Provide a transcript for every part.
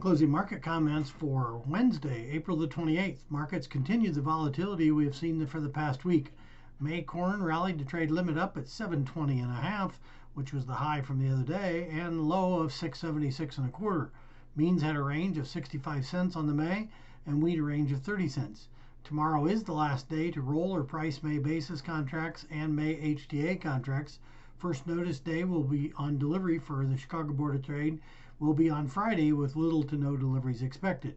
Closing market comments for Wednesday, April the 28th. Markets continued the volatility we have seen for the past week. May corn rallied to trade limit up at 720 and a half, which was the high from the other day, and low of 676 and a quarter. Beans had a range of 65 cents on the May, and wheat a range of 30 cents. Tomorrow is the last day to roll or price May basis contracts and May HTA contracts. First notice day will be on delivery for the Chicago Board of Trade will be on Friday with little to no deliveries expected.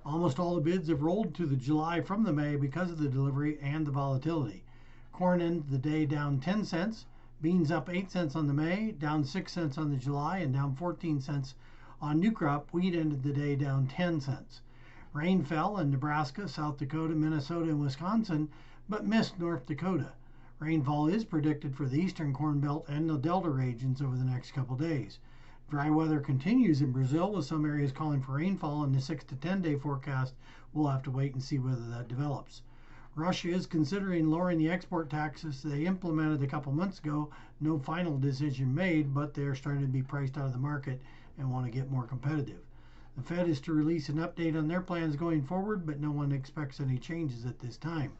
Almost all the bids have rolled to the July from the May because of the delivery and the volatility. Corn ended the day down 10 cents, beans up 8 cents on the May, down 6 cents on the July, and down 14 cents on new crop. Wheat ended the day down 10 cents. Rain fell in Nebraska, South Dakota, Minnesota, and Wisconsin, but missed North Dakota. Rainfall is predicted for the eastern Corn Belt and the Delta regions over the next couple days. Dry weather continues in Brazil, with some areas calling for rainfall in the 6 to 10 day forecast. We'll have to wait and see whether that develops. Russia is considering lowering the export taxes they implemented a couple months ago. No final decision made, but they're starting to be priced out of the market and want to get more competitive. The Fed is to release an update on their plans going forward, but no one expects any changes at this time.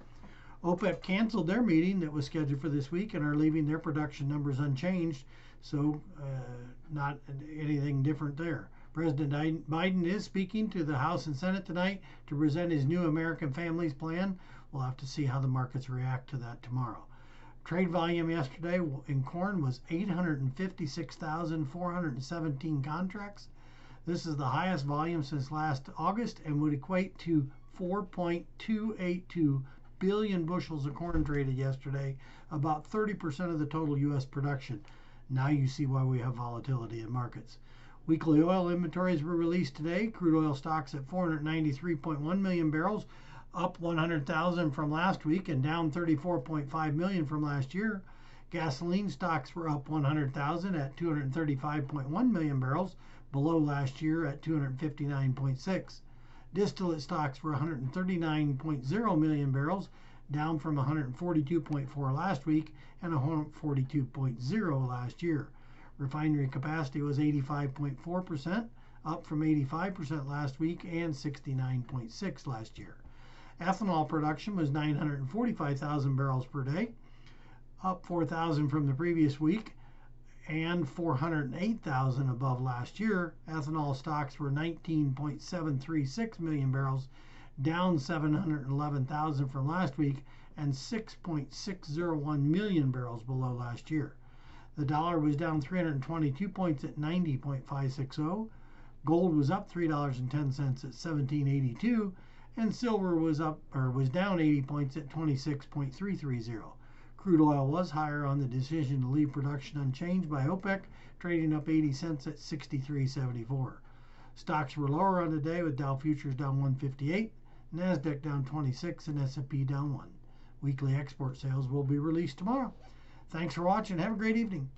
OPEC canceled their meeting that was scheduled for this week and are leaving their production numbers unchanged, so not anything different there. President Biden is speaking to the House and Senate tonight to present his new American Families Plan. We'll have to see how the markets react to that tomorrow. Trade volume yesterday in corn was 856,417 contracts. This is the highest volume since last August and would equate to 4.282 billion bushels of corn traded yesterday, about 30% of the total U.S. production. Now you see why we have volatility in markets. Weekly oil inventories were released today. Crude oil stocks at 493.1 million barrels, up 100,000 from last week and down 34.5 million from last year. Gasoline stocks were up 100,000 at 235.1 million barrels, below last year at 259.6. Distillate stocks were 139.0 million barrels, down from 142.4 last week and 142.0 last year. Refinery capacity was 85.4%, up from 85% last week and 69.6 last year. Ethanol production was 945,000 barrels per day, up 4,000 from the previous week and 408,000 above last year. Ethanol stocks were 19.736 million barrels, down 711,000 from last week and 6.601 million barrels below last year. The dollar was down 322 points at 90.560. Gold was up $3.10 at 17.82, and silver was down 80 points at 26.330. Crude oil was higher on the decision to leave production unchanged by OPEC, trading up 80 cents at 63.74. Stocks were lower on the day, with Dow futures down 158, Nasdaq down 26, and S&P down 1. Weekly export sales will be released tomorrow. Thanks for watching. Have a great evening.